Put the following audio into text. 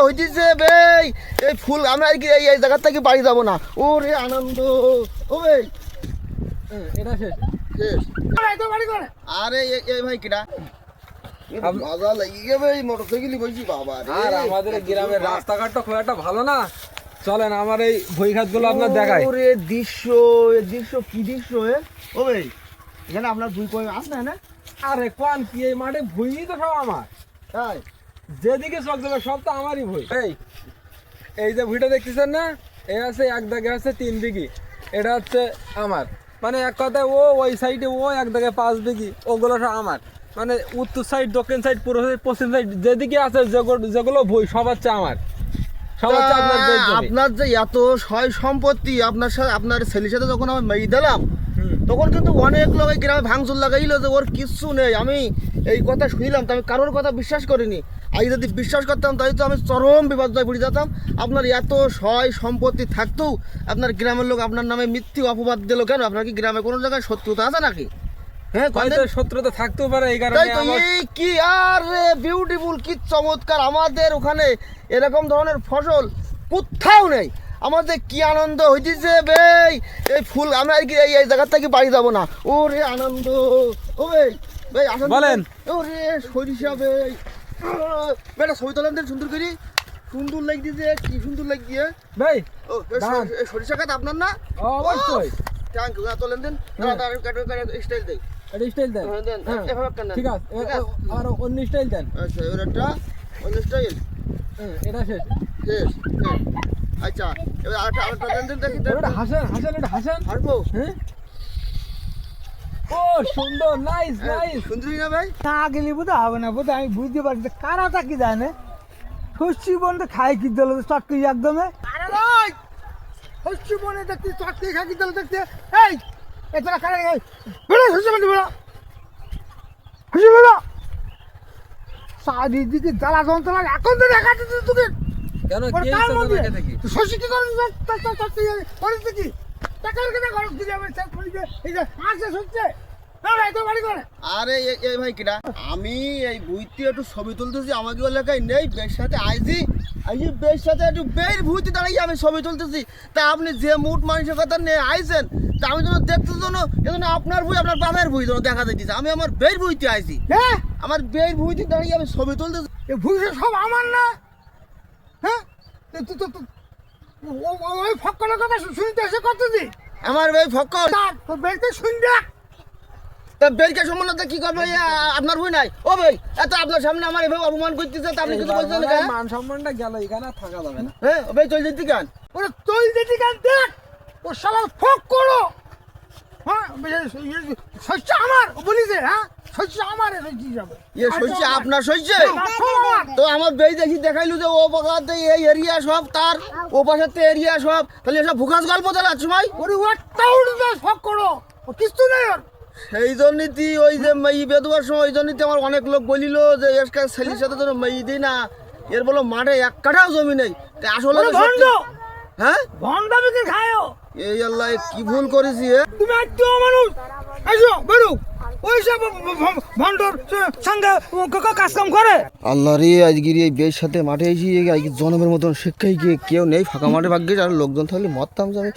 হইতেছে ভাই, এই ফুল আমরা আর কি এই জায়গা থেকে বাড়ি যাবো না। ওরে আনন্দ ও ভাই, এটা শেষ। শেষ। আরে এই ভাই কিরা মজা লাগিয়ে ভাই, মোটরসাইকেলই বলছি বাবা রে। আর আমাদের গ্রামের রাস্তাঘাটটা খুব একটা ভালো না, চলেন আমার এই ভুই খাতগুলো আপনার দেখাই। ওরে দৃশ্য, এ দৃশ্য কি দৃশ্য ও ভাই, এখানে আপনার ভুই কই আছে না? আরে কোন কি এই মাঠে ভুই তো সব আমার, তাই যেদিকে চোখ যাবে সব তো আমারই ভুই। এই যে ভুইটা দেখতেছেন না, এই আছে এক দাগে আছে 3 বিঘি, এটা হচ্ছে আমার। মানে এক কথায় ওই সাইডে এক দাগে 5 বিঘি, ওগুলো সব আমার। মানে উত্তর সাইড, দক্ষিণ সাইড, পূর্ব সাইড, পশ্চিম সাইড, যেদিকে আছে যেগুলো ভুই সব হচ্ছে আমার, সব হচ্ছে আপনার বেশ জমি। আপনার যে এত সয় সম্পত্তি, আপনার সাথে আপনার ছেলের সাথে যখন আমি মেয়ে দিলাম, তখন কিন্তু অনেক লোক এই গ্রামে ভাঙচুর লাগাইলো যে ওর কিচ্ছু নেই। আমি এই কথা শুনলাম তো আমি কারোর কথা বিশ্বাস করিনি। আজ যদি বিশ্বাস করতাম তাই তো আমি চরম বিপর্যয় পড়ে যেতাম। আপনার এত সয় সম্পত্তি থাকতেও আপনার গ্রামের লোক আপনার নামে মিথ্যে অপবাদ দিল কেন? আপনার কি গ্রামে কোনো জায়গায় শত্রুতা আছে নাকি? হ্যাঁ, শত্রুতা থাকতেও পারে, এই কারণে এই কি আর বিউটিফুল, কি চমৎকার! আমাদের ওখানে এরকম ধরনের ফসল কোথাও নেই। আমাদের কি আনন্দ হইতেছে ভাই, এই ফুল আমরা আর কি এই জায়গা থেকে বাড়ি যাবো না। ওরে আনন্দ ও ভাই, ভাই আসেন বলেন। ওরে সরিষা ভাই, বেটা ছবি তোলেন দেন সুন্দর করে, সুন্দর লাগতেছে, কি সুন্দর লাগছে ভাই। ও সরিষা খাত আপনার না? অবশ্যই। থ্যাংক ইউ, তোলেন দেন, স্টাইল দেয়। এটা স্টাইল দেন। ঠিক আছে, আর অন্য স্টাইল দেন। আচ্ছা, এবার একটা অন্য স্টাইল। এটা শেষ। শেষ। আচ্ছা, এবার আরেকটা দেন দেখি। এটা হাসেন, এটা হাসেন। হাসবো? হ্যাঁ। ও সুন্দর, নাইস। সুন্দরী না ভাই? না গেলে বোধ হবে না, বোধ আমি বুঝতে পারছি কারাটা কি জানে শস্যি বন্ধে খাই কি দিল চটকি একদমে। আরে ভাই শস্যি বনে দেখতে চটকি খাই কি দিল দেখতে। এই এটা কারা বেড়া শস্যি বন্ধে বেড়া খুশি বেড়া চারিদিকে জ্বালা যন্ত্রণা এখন তো দেখাচ্ছে তোকে। কেন কি দেখে থাকি শস্যি কি করে চটকি করে কি টাকার কেনা খরচ দিয়ে আমি সব খুলি এই যে আসে হচ্ছে। আরে এই ভাই কিরা, আমি এই ভুইতে একটু ছবি তুলতেছি, আমাকে এলাকায় নেই, বের সাথে আইজি বের সাথে একটু বের ভুইতে দাঁড়িয়ে আমি ছবি তুলতেছি। তা আপনি যে মুড মানসিকতা নিয়ে আইছেন, তা আমি যেন দেখতে যেন আপনার ভুই, আপনার বাবার ভুই যেন দেখা যাইতেছে। আমি আমার বের ভুইতে আইছি, হ্যাঁ আমার বের ভুইতে দাঁড়িয়ে আমি ছবি তুলতেছি। এই ভুই সব আমার না? হ্যাঁ ওই ফক্করের কথা শুনতে এসে করতেছি আমার ভাই ফক্কর, তোর বেরতে শুনতে তা বেরকে সম্বন্ধে কি করবো? আপনার ভুই নাই ও ভাই, এত আপনার সামনে আমার এভাবে অপমান করতেছে, তা আপনি কিছু বলছেন না? মান সম্মানটা গেল, এখানে আর থাকা যাবে না। হ্যাঁ ভাই, চল যেতে কেন? ওরা তুই যেতে কেন দেখ ও শালা ফক করো। হ্যাঁ শস্য আমার বলিছে, হ্যাঁ শস্য আমার কি যাবে শস্য আপনার শস্য তো আমার বেই দেখি দেখাইলু যে ও পাশাতে এই এরিয়া সব তার, ও পাশাতে এরিয়া সব, তাহলে এসব ভুকাস গল্প চালাচ্ছ ভাই। ওরে ওটা উঠবে ফক করো, ও কিছু নেই ওর। সেই জন্যই ওই যে মেয়ে বেদুয়ার সময় ওই জন্যই আমার অনেক লোক বলিল যে এর ছেলের সাথে যেন মেয়ে দিই না, এর বলো মাঠে এক কাঠাও জমি নেই। আসলে ভণ্ড, হ্যাঁ ভণ্ড বিকে খায়ও। এই আল্লাহ কি ভুল করেছি তুমি আত্মীয় মানুষ এসো বেরু, ওই সব ভণ্ডর সঙ্গে কাজ কাম করে। আল্লাহ রে, আজকে এই বের সাথে মাঠে এসে জনমের মতন শিক্ষাই কেউ নেই, ফাঁকা মাঠে ভাগ্যে, আর লোকজন থাকলে মরতাম যাবে।